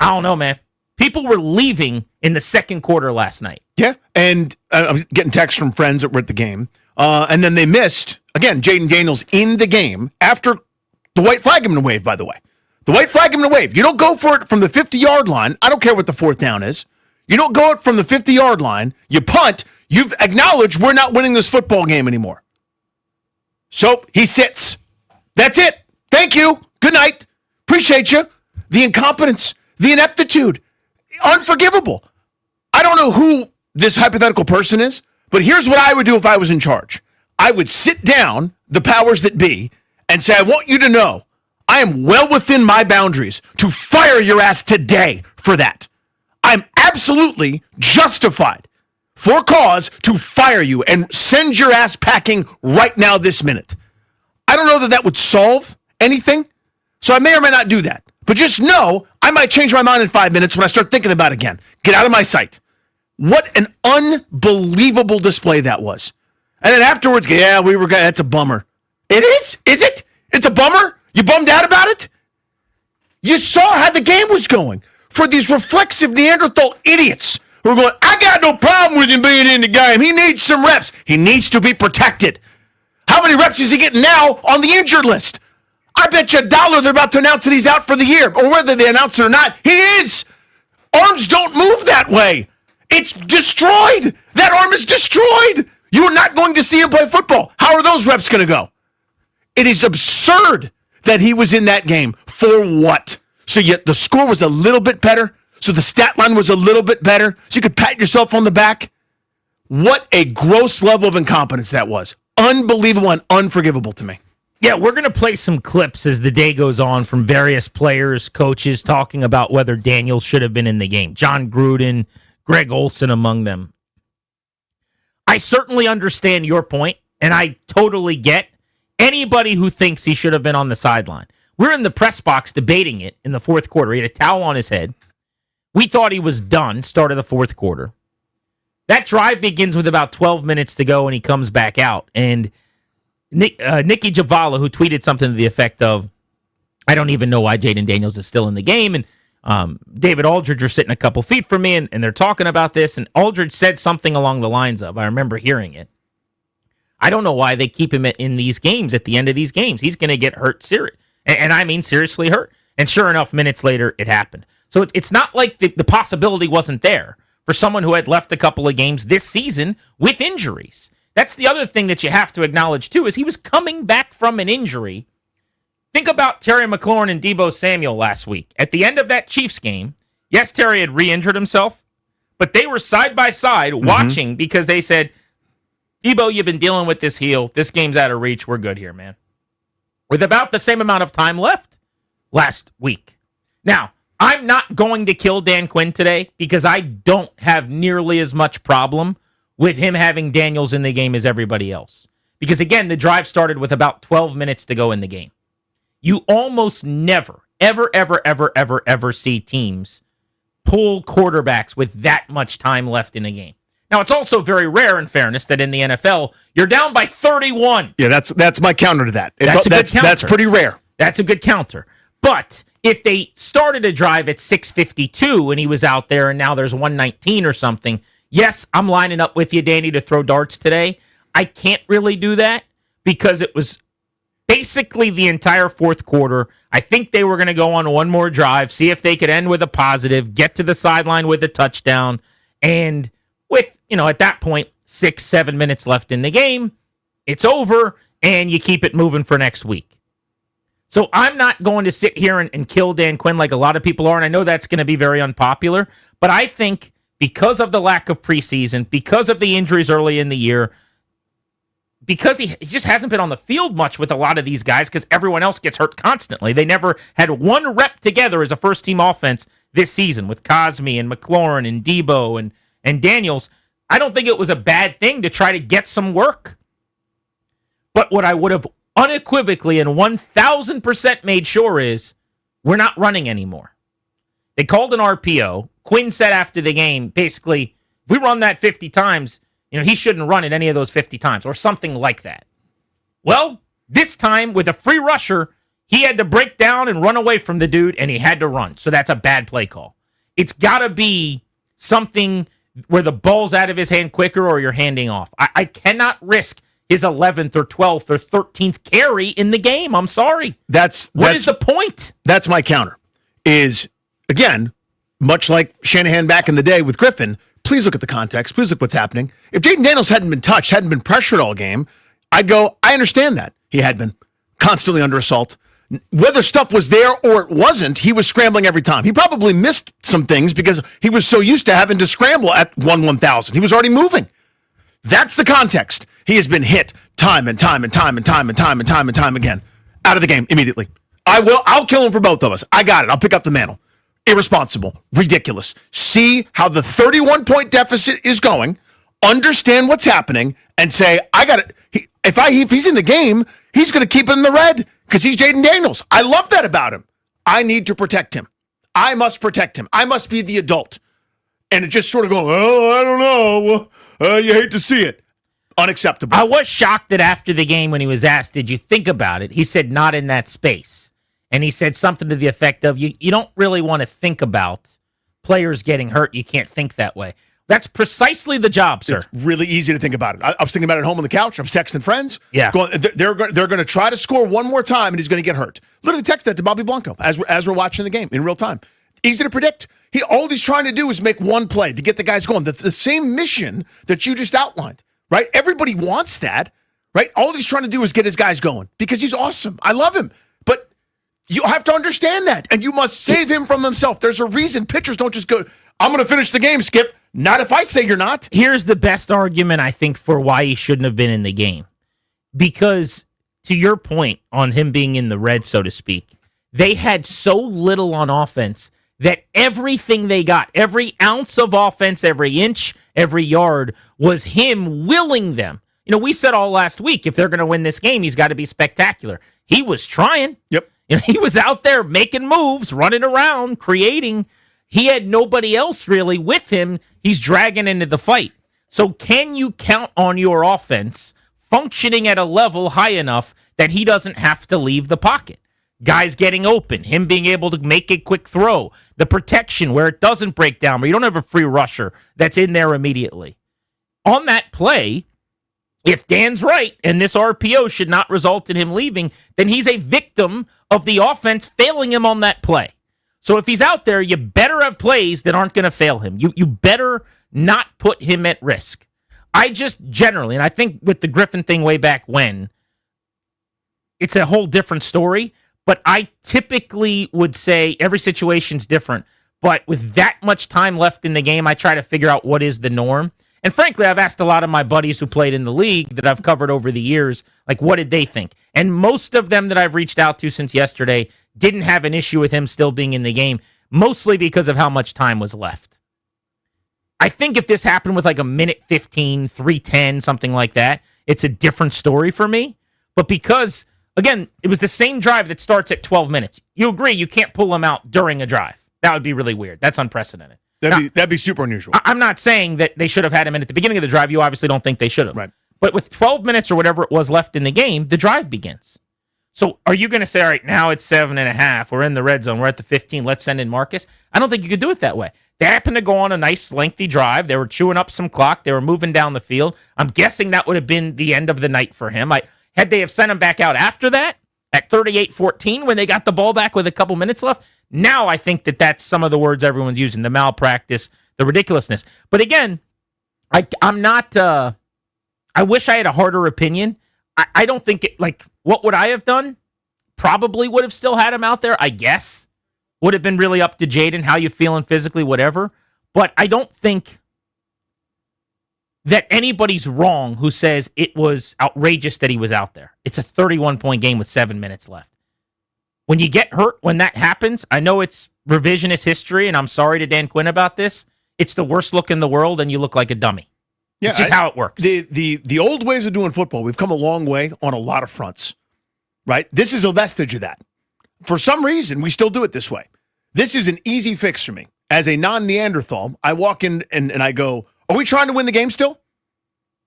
I don't know, man. People were leaving in the second quarter last night. Yeah, and I'm getting texts from friends that were at the game. And then they missed, again, Jayden Daniels in the game after the white flag him and wave, by the way. The white flag him and wave. You don't go for it from the 50-yard line. I don't care what the fourth down is. You don't go it from the 50-yard line. You punt. You've acknowledged we're not winning this football game anymore. So he sits. That's it. Thank you. Good night. Appreciate you. The incompetence, the ineptitude, unforgivable. I don't know who this hypothetical person is, but here's what I would do if I was in charge. I would sit down, the powers that be, and say, I want you to know I am well within my boundaries to fire your ass today for that. I'm absolutely justified for cause to fire you and send your ass packing right now this minute. I don't know that that would solve anything, so I may or may not do that. But just know I might change my mind in 5 minutes when I start thinking about it again. Get out of my sight. What an unbelievable display that was. And then afterwards, yeah, that's a bummer. It is? Is it? It's a bummer? You bummed out about it? You saw how the game was going. For these reflexive Neanderthal idiots who are going, I got no problem with him being in the game. He needs some reps. He needs to be protected. How many reps is he getting now on the injured list? I bet you $1 they're about to announce that he's out for the year. Or whether they announce it or not, he is. Arms don't move that way. It's destroyed. That arm is destroyed. You are not going to see him play football. How are those reps going to go? It is absurd that he was in that game. For what? So yet the score was a little bit better. So the stat line was a little bit better. So you could pat yourself on the back. What a gross level of incompetence that was. Unbelievable and unforgivable to me. Yeah, we're going to play some clips as the day goes on from various players, coaches talking about whether Daniels should have been in the game. John Gruden, Greg Olson among them. I certainly understand your point, and I totally get anybody who thinks he should have been on the sideline. We're in the press box debating it in the fourth quarter. He had a towel on his head. We thought he was done, start of the fourth quarter. That drive begins with about 12 minutes to go, and he comes back out. And Nikki Javala, who tweeted something to the effect of, I don't even know why Jayden Daniels is still in the game, and David Aldridge are sitting a couple feet from me, and they're talking about this, and Aldridge said something along the lines of, I remember hearing it, I don't know why they keep him in these games, at the end of these games. He's going to get hurt, and I mean seriously hurt. And sure enough, minutes later, it happened. So it's not like the possibility wasn't there for someone who had left a couple of games this season with injuries. That's the other thing that you have to acknowledge, too, is he was coming back from an injury. Think about Terry McLaurin and Deebo Samuel last week. At the end of that Chiefs game, yes, Terry had re-injured himself, but they were side by side watching because they said, Deebo, you've been dealing with this heel. This game's out of reach. We're good here, man. With about the same amount of time left last week. Now, I'm not going to kill Dan Quinn today because I don't have nearly as much problem with him having Daniels in the game as everybody else. Because, again, the drive started with about 12 minutes to go in the game. You almost never, ever see teams pull quarterbacks with that much time left in a game. Now, it's also very rare, in fairness, that in the NFL, you're down by 31. Yeah, that's my counter to that. That's a good counter. That's pretty rare. That's a good counter. But if they started a drive at 6:52 and he was out there and now there's 1:19 or something, yes, I'm lining up with you, Danny, to throw darts today. I can't really do that because it was basically the entire fourth quarter. I think they were going to go on one more drive, see if they could end with a positive, get to the sideline with a touchdown, and with, at that point, 6-7 minutes left in the game, it's over, and you keep it moving for next week. So I'm not going to sit here and kill Dan Quinn like a lot of people are, and I know that's going to be very unpopular, but I think because of the lack of preseason, because of the injuries early in the year, because he just hasn't been on the field much with a lot of these guys because everyone else gets hurt constantly. They never had one rep together as a first-team offense this season with Cosme and McLaurin and Deebo and Daniels. I don't think it was a bad thing to try to get some work. But what I would have unequivocally and 1,000% made sure is we're not running anymore. They called an RPO. Quinn said after the game, basically, if we run that 50 times, he shouldn't run it any of those 50 times or something like that. Well, this time with a free rusher, he had to break down and run away from the dude, and he had to run. So that's a bad play call. It's got to be something where the ball's out of his hand quicker or you're handing off. I cannot risk his 11th or 12th or 13th carry in the game. I'm sorry. What is the point? That's my counter. Is, again, much like Shanahan back in the day with Griffin, please look at the context. Please look what's happening. If Jayden Daniels hadn't been touched, hadn't been pressured all game, I'd go, I understand that. He had been constantly under assault. Whether stuff was there or it wasn't, he was scrambling every time. He probably missed some things because he was so used to having to scramble at 1/1000. He was already moving. That's the context. He has been hit time and time again. Out of the game immediately. I'll kill him for both of us. I got it. I'll pick up the mantle. Irresponsible. Ridiculous. See how the 31-point deficit is going. Understand what's happening and say, I got it. If he's in the game, he's going to keep it in the red because he's Jayden Daniels. I love that about him. I need to protect him. I must protect him. I must be the adult. And it just sort of goes, oh, I don't know. You hate to see it. Unacceptable. I was shocked that after the game when he was asked, did you think about it? He said, not in that space. And he said something to the effect of, you don't really want to think about players getting hurt. You can't think that way. That's precisely the job, sir. It's really easy to think about it. I was thinking about it at home on the couch. I was texting friends. Yeah. They're going to try to score one more time, and he's going to get hurt. Literally text that to Bobby Blanco as we're watching the game in real time. Easy to predict. All he's trying to do is make one play to get the guys going. That's the same mission that you just outlined, right? Everybody wants that, right? All he's trying to do is get his guys going because he's awesome. I love him. But you have to understand that, and you must save him from himself. There's a reason pitchers don't just go, I'm going to finish the game, Skip. Not if I say you're not. Here's the best argument, I think, for why he shouldn't have been in the game. Because, to your point on him being in the red, so to speak, they had so little on offense that everything they got, every ounce of offense, every inch, every yard, was him willing them. You know, we said all last week, if they're going to win this game, he's got to be spectacular. He was trying. Yep. You know, he was out there making moves, running around, creating. He had nobody else really with him. He's dragging into the fight. So can you count on your offense functioning at a level high enough that he doesn't have to leave the pocket? Guys getting open, him being able to make a quick throw, the protection where it doesn't break down, where you don't have a free rusher that's in there immediately. On that play, if Dan's right and this RPO should not result in him leaving, then he's a victim of the offense failing him on that play. So if he's out there, you better have plays that aren't going to fail him. You better not put him at risk. I just generally, and I think with the Griffin thing way back when, it's a whole different story, but I typically would say every situation's different. But with that much time left in the game, I try to figure out what is the norm. And frankly, I've asked a lot of my buddies who played in the league that I've covered over the years, like, what did they think? And most of them that I've reached out to since yesterday didn't have an issue with him still being in the game, mostly because of how much time was left. I think if this happened with like a minute 15, 3:10, something like that, it's a different story for me. But because, again, it was the same drive that starts at 12 minutes. You agree you can't pull him out during a drive. That would be really weird. That's unprecedented. That'd be super unusual. I'm not saying that they should have had him in at the beginning of the drive. You obviously don't think they should have. Right. But with 12 minutes or whatever it was left in the game, the drive begins. So are you going to say, all right, now it's 7.5. We're in the red zone. We're at the 15. Let's send in Marcus. I don't think you could do it that way. They happened to go on a nice lengthy drive. They were chewing up some clock. They were moving down the field. I'm guessing that would have been the end of the night for him. Had they have sent him back out after that at 38-14 when they got the ball back with a couple minutes left, now I think that's some of the words everyone's using, the malpractice, the ridiculousness. But again, I'm not, I wish I had a harder opinion. I don't think what would I have done? Probably would have still had him out there, I guess. Would have been really up to Jayden, how you feeling physically, whatever. But I don't think that anybody's wrong who says it was outrageous that he was out there. It's a 31-point game with 7 minutes left. When you get hurt, when that happens, I know it's revisionist history, and I'm sorry to Dan Quinn about this. It's the worst look in the world, and you look like a dummy. Yeah, it's just how it works. The old ways of doing football, we've come a long way on a lot of fronts, right? This is a vestige of that. For some reason, we still do it this way. This is an easy fix for me. As a non-Neanderthal, I walk in and I go, are we trying to win the game still?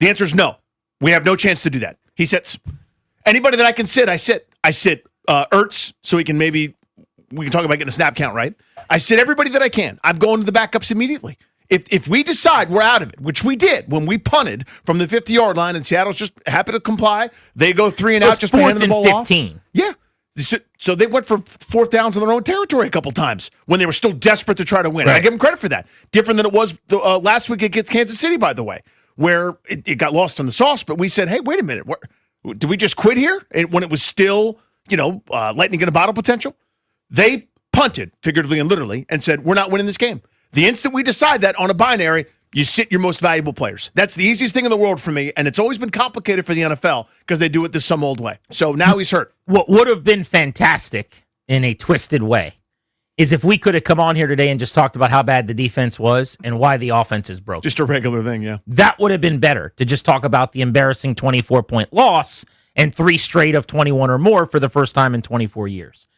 The answer is no. We have no chance to do that. He sits. Anybody that I can sit, I sit. I sit Ertz so he can maybe we can talk about getting a snap count right. I said everybody that I can. I'm going to the backups immediately. If we decide we're out of it, which we did when we punted from the 50-yard line and Seattle's just happy to comply, they go 3 and out just by handing the ball 15. off. Yeah. So they went for 4th downs in their own territory a couple times when they were still desperate to try to win. Right. I give them credit for that. Different than it was last week against Kansas City, by the way, where it got lost in the sauce. But we said, hey, wait a minute. Did we just quit here? And when it was still, lightning in a bottle potential? They punted, figuratively and literally, and said, we're not winning this game. The instant we decide that on a binary, you sit your most valuable players. That's the easiest thing in the world for me, and it's always been complicated for the NFL because they do it this some old way. So now he's hurt. What would have been fantastic in a twisted way is if we could have come on here today and just talked about how bad the defense was and why the offense is broken. Just a regular thing, yeah. That would have been better to just talk about the embarrassing 24-point loss and 3 straight of 21 or more for the first time in 24 years.